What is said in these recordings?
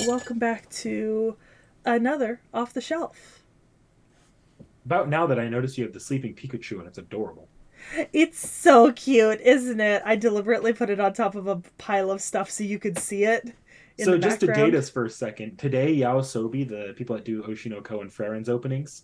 welcome back to another Off the Shelf. About now that I notice you have the sleeping Pikachu and it's adorable. It's so cute, isn't it? I deliberately put it on top of a pile of stuff so you could see it in the So just to date background. us for a second, today Yaosobi, the people that do Oshinoko and Freren's openings,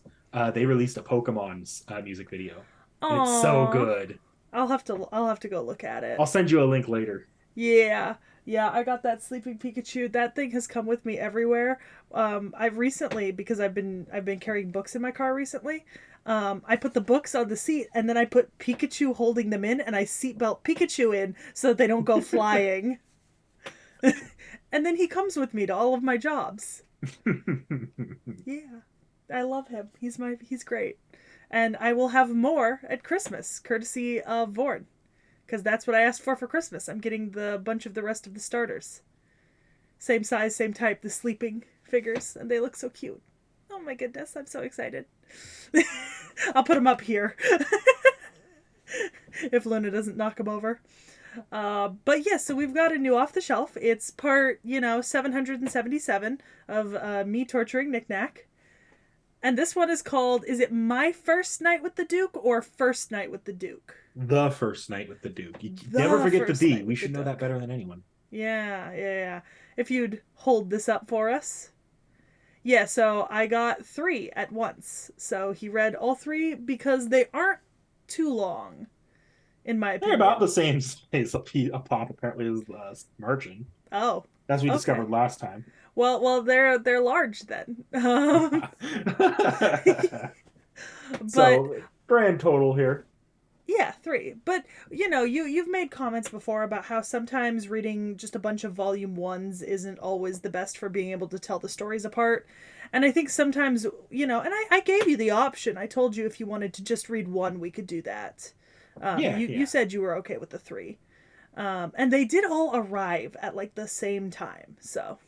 they released a Pokemon's music video, and it's so Aww. good. I'll have to go look at I'll it. send you a link later. Yeah. Yeah, I got that sleeping Pikachu. That thing has come with me everywhere. I've recently, because I've been carrying books in my car recently. I put the books on the seat and then I put Pikachu holding them in and I seatbelt Pikachu in so that they don't go flying. And then he comes with me to all of my jobs. Yeah. I love him. He's great. And I will have more at Christmas, courtesy of Vorn, because that's what I asked for Christmas. I'm getting the bunch of the rest of the starters. Same size, same type, the sleeping figures, and they look so cute. Oh my goodness, I'm so excited. I'll put them up here if Luna doesn't knock them over. But yeah, so we've got a new off the shelf. It's part, 777 of me torturing Knick Knack. And this one is called, is it My First Night with the Duke or First Night with the Duke? The first night with the Duke. You never The forget the First D. Night We with the should know that Duke. better than anyone. Yeah, yeah, yeah. If you'd hold this up for us. Yeah, so I got three at once. So he read all three because they aren't too long, in my They're about opinion. the same size a pop apparently as Marching, Oh, as we okay. discovered last time. Well, they're large then. But So grand total here. yeah, three. But you've made comments before about how sometimes reading just a bunch of volume ones isn't always the best for being able to tell the stories apart. And I think sometimes, and I gave you the option. I told you if you wanted to just read one, we could do that. Yeah, You yeah. said you were okay with the three. And they did all arrive at like the same time. So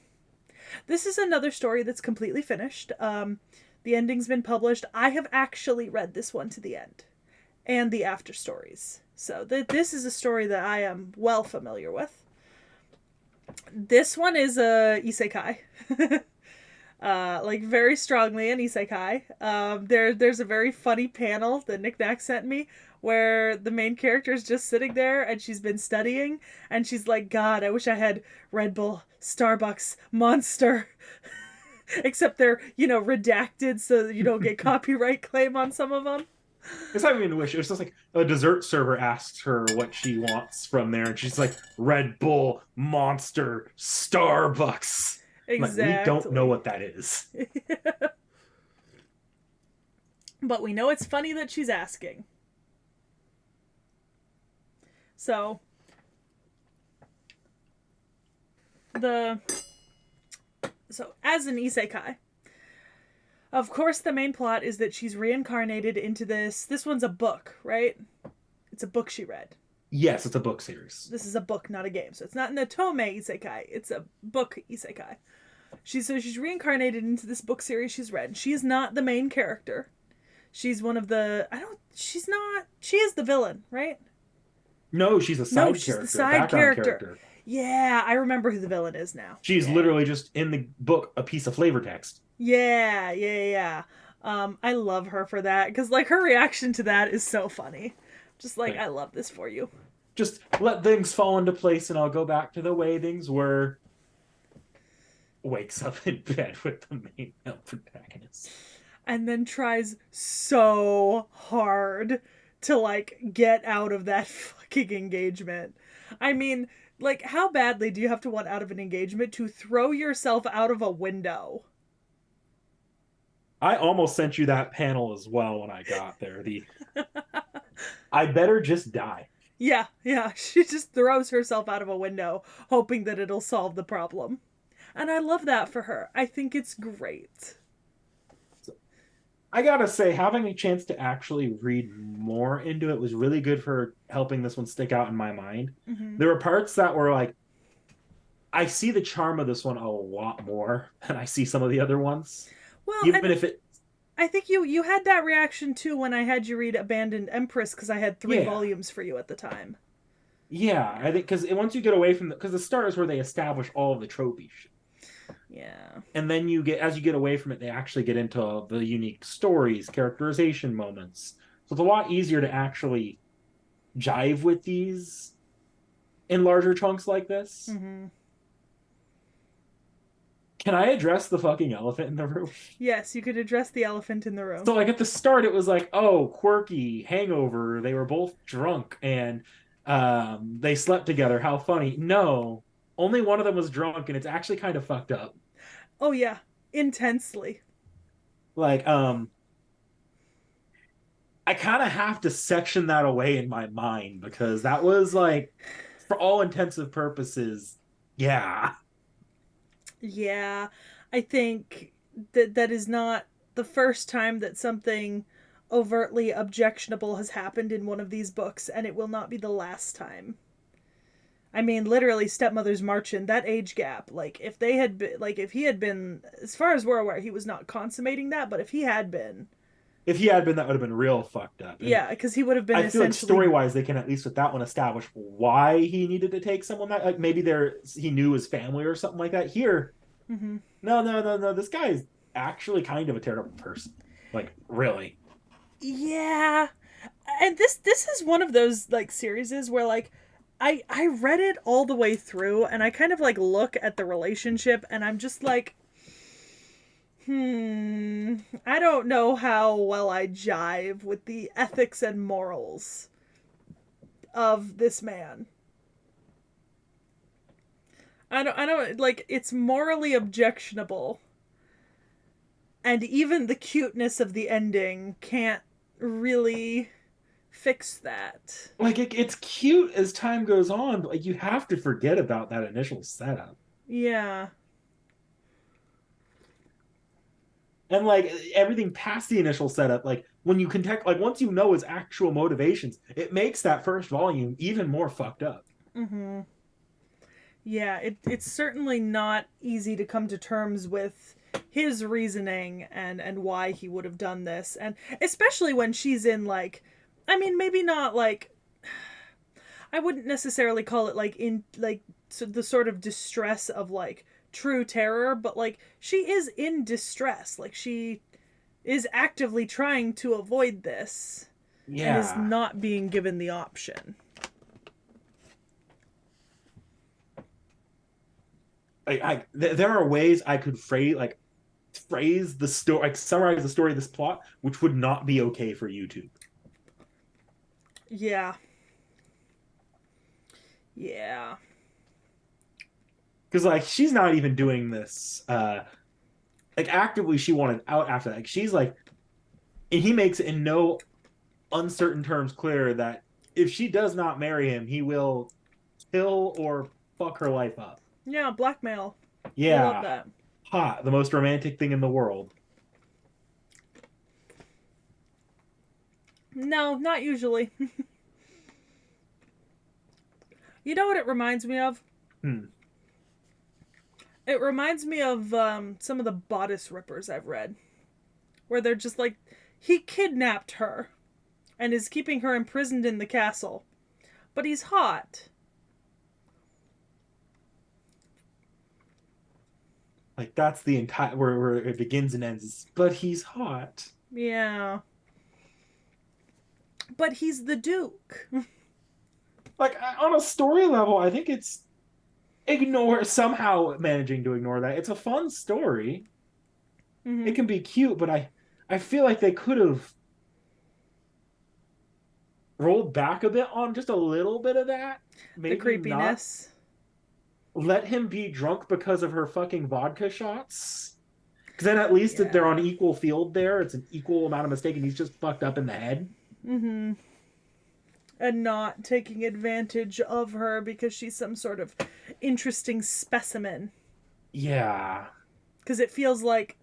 this is another story that's completely finished. The ending's been published. I have actually read this one to the end and the after stories. So this is a story that I am well familiar with. This one is a isekai. Like very strongly an isekai. There's a very funny panel that Nick Nack sent me where the main character is just sitting there and she's been studying and she's like, God, I wish I had Red Bull, Starbucks, Monster. Except they're, redacted so that you don't get copyright claim on some of them. It's not even a wish. It was just like a dessert server asks her what she wants from there, and she's like, Red Bull, Monster, Starbucks. I'm like, we don't know Exactly. what that is. But we know it's funny that she's asking. So the so as an isekai, of course the main plot is that she's reincarnated into this one's a book, right? It's a book she read. Yes, it's a book series. This is a book, not a game. So it's not an otome isekai, it's a book isekai. She's reincarnated into this book series she's read. She is not the main character. She's one of the I don't she's not she is the villain, right? No, she's a No, side she's the character, a side background character. character. Yeah, I remember who the villain is now. She's Yeah. literally just in the book a piece of flavor text. Yeah, yeah, yeah. I love her for that because like her reaction to that is so funny. Just like Like, I love this for you. just let things fall into place and I'll go back to the way things were. Wakes up in bed with the main male protagonist. And then tries so hard to like get out of that fucking engagement. I mean, like how badly do you have to want out of an engagement to throw yourself out of a window? I almost sent you that panel as well when I got there. The I better just die. Yeah, yeah, she just throws herself out of a window hoping that it'll solve the problem. And I love that for her. I think it's great. So, I gotta say, having a chance to actually read more into it was really good for helping this one stick out in my mind. Mm-hmm. There were parts that were like, I see the charm of this one a lot more than I see some of the other ones. Well, Even and if it, I think you had that reaction too when I had you read Abandoned Empress because I had three yeah, volumes for you at the time. yeah, I Yeah. think because once you get away from because the start is where they establish all of the trophies. Yeah. And then as you get away from it, they actually get into the unique stories, characterization moments. So it's a lot easier to actually jive with these in larger chunks like this. Mm-hmm. Can I address the fucking elephant in the room? Yes, you could address the elephant in the room. So like at the start, it was like, oh, quirky, hangover. They were both drunk and they slept together. How funny. No, only one of them was drunk, and it's actually kind of fucked up. Oh yeah, intensely. Like, I kind of have to section that away in my mind because that was like, for all intensive purposes, yeah. Yeah, I think that is not the first time that something overtly objectionable has happened in one of these books, and it will not be the last time. I mean, literally, Stepmother's Marchand, that age gap. Like, if they had been, like, if he had been, as far as we're aware, he was not consummating that, but if he had been, If he had been, that would have been real fucked up. And yeah, because he would have been I feel like essentially. story wise, they can at least with that one establish why he needed to take someone that, like, maybe he knew his family or something like that. Here, Mm-hmm. no, no, no, no. This guy is actually kind of a terrible person. Like, really. Yeah, and this is one of those like series where like I read it all the way through and I kind of like look at the relationship and I'm just like I don't know how well I jive with the ethics and morals of this man. I don't like it's morally objectionable. And even the cuteness of the ending can't really fix that. Like, it's cute as time goes on, but like you have to forget about that initial setup. Yeah. And like everything past the initial setup, like when you contact, like once you know his actual motivations, it makes that first volume even more fucked up. Mm-hmm. Yeah, it's certainly not easy to come to terms with his reasoning and why he would have done this. And especially when she's in like I mean maybe not like I wouldn't necessarily call it like in like so the sort of distress of like true terror, but like she is in distress. Like she is actively trying to avoid this and is Yeah. not being given the option. There are ways I could phrase the story, like summarize the story of this plot, which would not be okay for YouTube. Yeah. Yeah. Because like she's not even doing this like actively. She wanted out after that. Like she's like, and he makes it in no uncertain terms clear that if she does not marry him, he will kill or fuck her life up. Yeah, blackmail. I love Yeah, that. hot, the most romantic thing in the world. No, not usually. You know what it reminds me of? Hmm. It reminds me of some of the bodice rippers I've read, where they're just like, he kidnapped her and is keeping her imprisoned in the castle, but he's hot. Like that's the entire where it begins and ends. But he's hot. Yeah. But he's the Duke. Like on a story level, I think it's somehow managing to ignore that. It's a fun story. It Mm-hmm. can be cute, but I feel like they could have rolled back a bit on just a little bit of that. The Maybe not creepiness. let him be drunk because of her fucking vodka shots. Because then at least they're on Yeah. equal field there. It's an equal amount of mistake, and he's just fucked up in the head. Mm-hmm. And not taking advantage of her because she's some sort of interesting specimen. Yeah. Because it feels like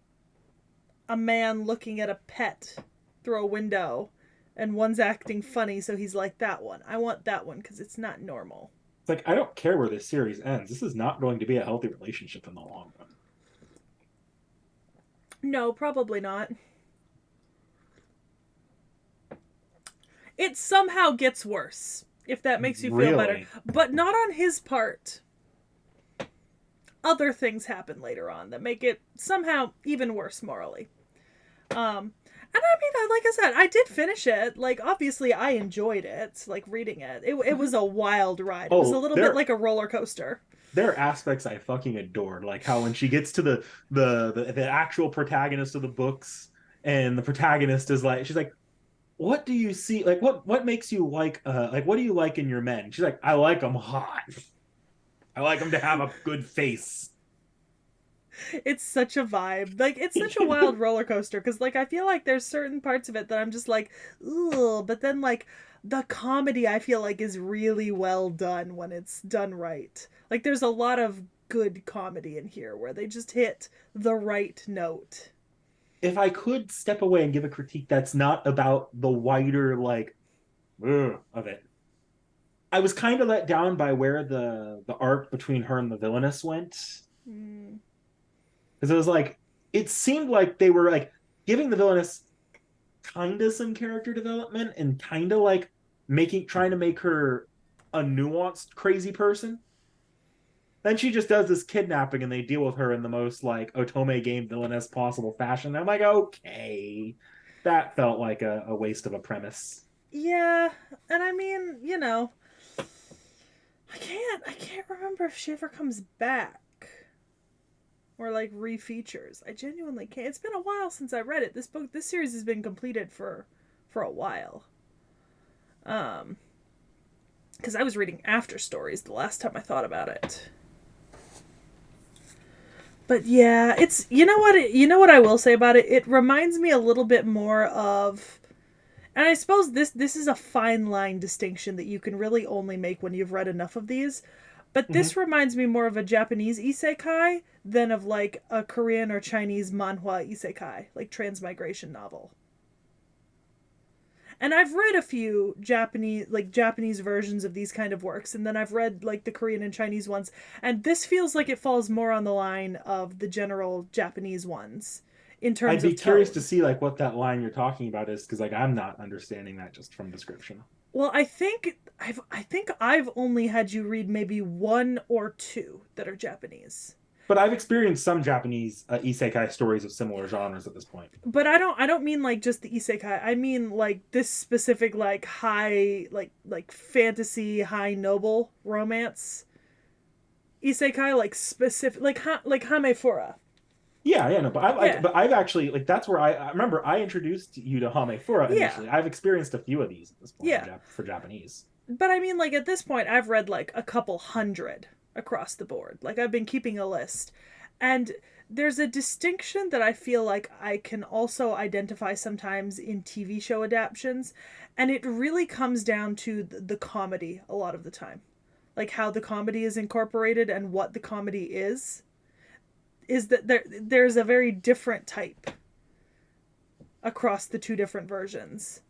a man looking at a pet through a window and one's acting funny, so he's like, that one. I want that one because it's not normal. It's like, I don't care where this series ends. This is not going to be a healthy relationship in the long run. No, probably not. It somehow gets worse, if that makes you feel better. Really? But not on his part. other things happen later on that make it somehow even worse morally. And I mean, like I said, I did finish it. Like, obviously, I enjoyed it. Like reading it, it was a wild ride. It was a Oh, little bit like a roller coaster. there are aspects I fucking adored, like how when she gets to the actual protagonist of the books, and the protagonist is like, she's like, "What do you see? Like, what makes you like what do you like in your men?" She's like, "I like them hot. I like them to have a good face." It's such a vibe. Like, it's such a wild roller coaster because, like, I feel like there's certain parts of it that I'm just like, ooh, but then like the comedy I feel like is really well done when it's done right. Like, there's a lot of good comedy in here where they just hit the right note. If I could step away and give a critique that's not about the wider like of it, I was kind of let down by where the arc between her and the villainess went, Mm. because it was like it seemed like they were like giving the villainess kind of some character development and kind of like making trying to make her a nuanced crazy person. Then she just does this kidnapping and they deal with her in the most like Otome game villainous possible fashion. I'm like, okay, that felt like a waste of a premise. Yeah, and I mean, I can't remember if she ever comes back or like refeatures. I genuinely can't. It's been a while since I read it. This series has been completed for a while. Um, because I was reading After Stories the last time I thought about it. But yeah, it's you know what I will say about it. It reminds me a little bit more of, and I suppose this is a fine line distinction that you can really only make when you've read enough of these. But Mm-hmm. this reminds me more of a Japanese isekai than of like a Korean or Chinese manhwa isekai, like transmigration novel. And I've read a few Japanese versions of these kind of works, and then I've read like the Korean and Chinese ones, and this feels like it falls more on the line of the general Japanese ones in I'd terms be of curious to tone. see like what that line you're talking about is, because like I'm not understanding that just from description. Well, I think I've only had you read maybe one or two that are Japanese. But I've experienced some Japanese isekai stories of similar genres at this point. But I don't mean like just the isekai. I mean like this specific like high like fantasy high noble romance isekai, like specific like Hamefura. Yeah, yeah, no, but I like, Yeah. but I've actually like that's where I remember I introduced you to Hamefura Yeah. initially. I've experienced a few of these at this point Yeah. for Japanese. But I mean like at this point I've read like a couple hundred across the board. Like I've been keeping a list. And there's a distinction that I feel like I can also identify sometimes in TV show adaptations, and it really comes down to the comedy a lot of the time. Like how the comedy is incorporated and what the comedy is that there's a very different type across the two different versions.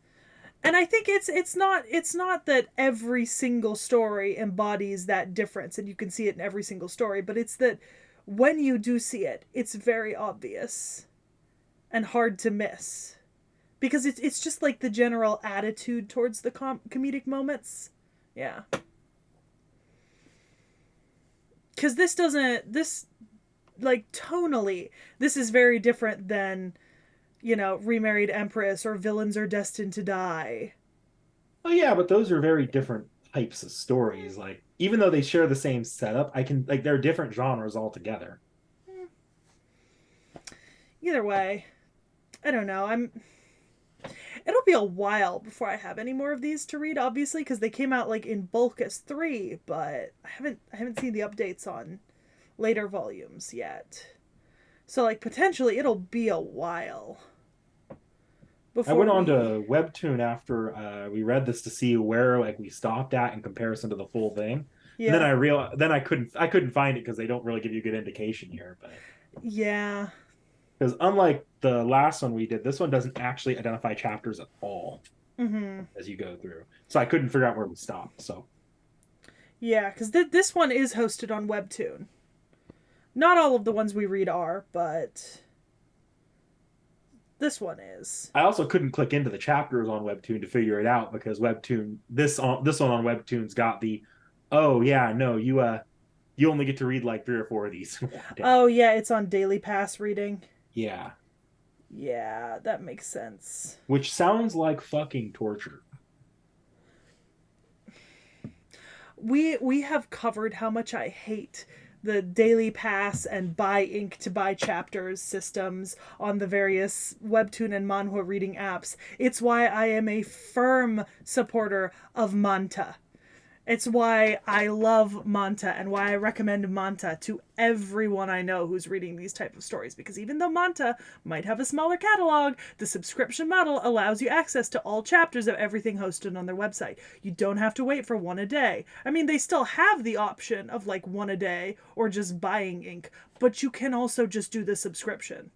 And I think it's not that every single story embodies that difference and you can see it in every single story, but it's that when you do see it, it's very obvious and hard to miss because it's just like the general attitude towards the comedic moments. Yeah. Cuz this like tonally this is very different than Remarried Empress or Villains Are Destined to Die. Oh yeah, but those are very different types of stories. Like even though they share the same setup, I can like they're different genres altogether. Either way, I don't know. It'll be a while before I have any more of these to read, obviously, because they came out like in bulk as 3, but I haven't seen the updates on later volumes yet. So like potentially it'll be a while I before went on we. to Webtoon after we read this to see where like we stopped at in comparison to the full thing. And then Yeah. I realized then I couldn't find it because they don't really give you a good indication here. But Yeah. because unlike the last one we did, this one doesn't actually identify chapters at all Mhm. as you go through. So I couldn't figure out where we stopped. So Yeah, cuz this one is hosted on Webtoon. Not all of the ones we read are, but this one is. I also couldn't click into the chapters on Webtoon to figure it out because Webtoon this one on Webtoon's got the oh yeah no you you only get to read like 3 or 4 of these in one day. Oh yeah, it's on Daily Pass reading. Yeah, Yeah, that makes sense. which sounds like fucking torture. We have covered how much I hate the Daily Pass and buy ink to buy chapters systems on the various webtoon and manhwa reading apps. It's why I am a firm supporter of Manta. It's why I love Manta and why I recommend Manta to everyone I know who's reading these type of stories, because even though Manta might have a smaller catalog, the subscription model allows you access to all chapters of everything hosted on their website. You don't have to wait for one a day. I mean, they still have the option of like one a day or just buying ink, but you can also just do the subscription.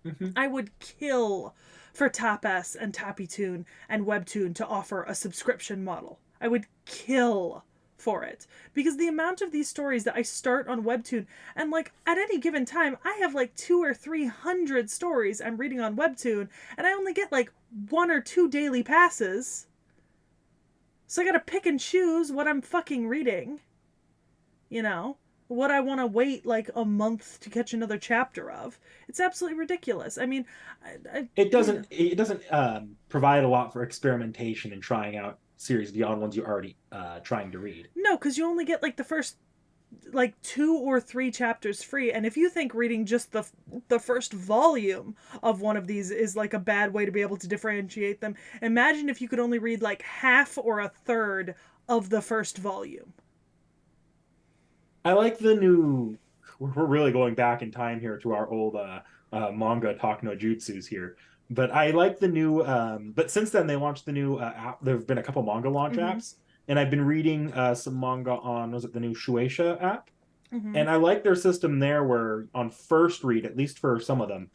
Mm-hmm. I would kill for Tapas and Tappytoon and Webtoon to offer a subscription model. I would kill for it, because the amount of these stories that I start on Webtoon, and like at any given time I have like 200 or 300 stories I'm reading on Webtoon, and I only get like 1 or 2 daily passes, so I gotta pick and choose what I'm fucking reading, you know, what I want to wait like a month to catch another chapter of. It's absolutely ridiculous. I mean, It doesn't provide a lot for experimentation and trying out series beyond ones you're already trying to read. no, because you only get like the first like 2 or 3 chapters free, and if you think reading just the first volume of one of these is like a bad way to be able to differentiate them, imagine if you could only read like half or a third of the first volume. I like the new. We're really going back in time here to our old manga Talk no Jutsus here, but I like the new. But since then, they launched the new app. There have been a couple manga launch Mm-hmm. apps, and I've been reading some manga on, was it the new Shueisha app? Mm-hmm. And I like their system there, where on first read, at least for some of them,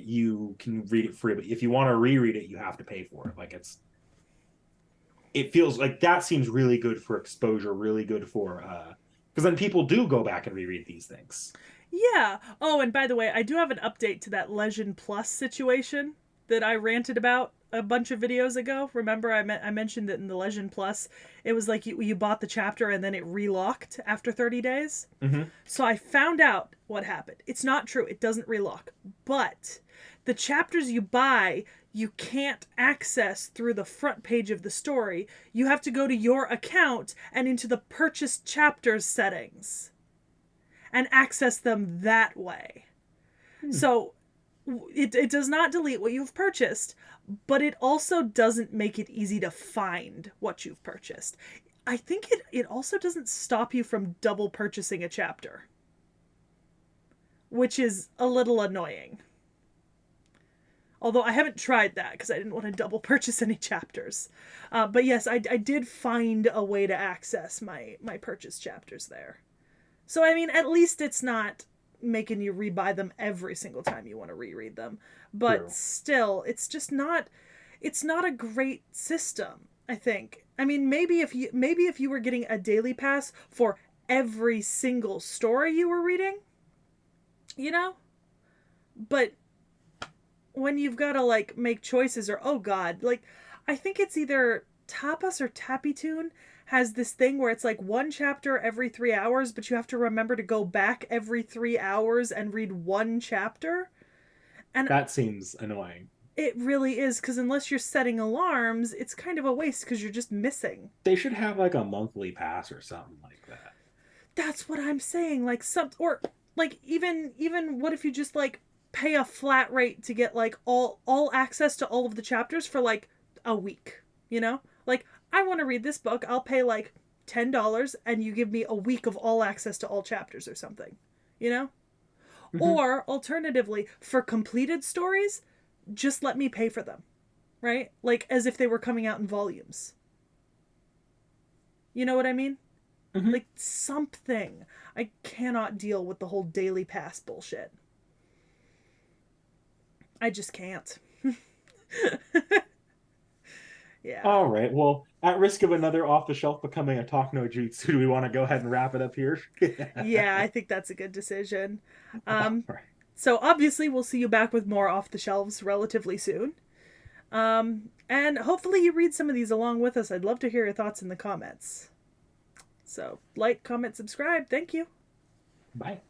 you can read it free. But if you want to reread it, you have to pay for it. Like it feels like that seems really good for exposure, really good for because then people do go back and reread these things. Yeah. Oh, and by the way, I do have an update to that Legend Plus situation that I ranted about a bunch of videos ago. Remember, I mentioned that in the Legend Plus, it was like you bought the chapter and then it relocked after 30 days. Mm-hmm. So I found out what happened. It's not true. It doesn't relock. But the chapters you buy, you can't access through the front page of the story. You have to go to your account and into the purchased chapters settings and access them that way. So it does not delete what you've purchased, but it also doesn't make it easy to find what you've purchased. I think it also doesn't stop you from double purchasing a chapter, which is a little annoying. Although I haven't tried that because I didn't want to double purchase any chapters. But yes, I did find a way to access my purchase chapters there. So, I mean, at least it's not making you rebuy them every single time you want to reread them. But True. still, it's not a great system, I think. I mean, maybe if you were getting a daily pass for every single story you were reading, you know? But when you've got to like make choices, or oh god, like I think it's either Tapas or Tappytoon has this thing where it's like one chapter every 3 hours, but you have to remember to go back every 3 hours and read one chapter. And That seems annoying. it really is, because unless you're setting alarms, it's kind of a waste because you're just missing. They should have like a monthly pass or something like that. That's what I'm saying. Like some, or like even what if you just like pay a flat rate to get like all access to all of the chapters for like a week, you know? Like I want to read this book, I'll pay like $10 and you give me a week of all access to all chapters or something, you know? Mm-hmm. Or alternatively, for completed stories, just let me pay for them, right? Like as if they were coming out in volumes. You know what I mean? Mm-hmm. Like something. I cannot deal with the whole daily pass bullshit. I just can't. Yeah. All right. Well, at risk of another off the shelf becoming a Talk no Jutsu, do we want to go ahead and wrap it up here? Yeah, I think that's a good decision. All Um, right. so obviously we'll see you back with more off the shelves relatively soon. And hopefully you read some of these along with us. I'd love to hear your thoughts in the comments. So like, comment, subscribe. Thank you. Bye.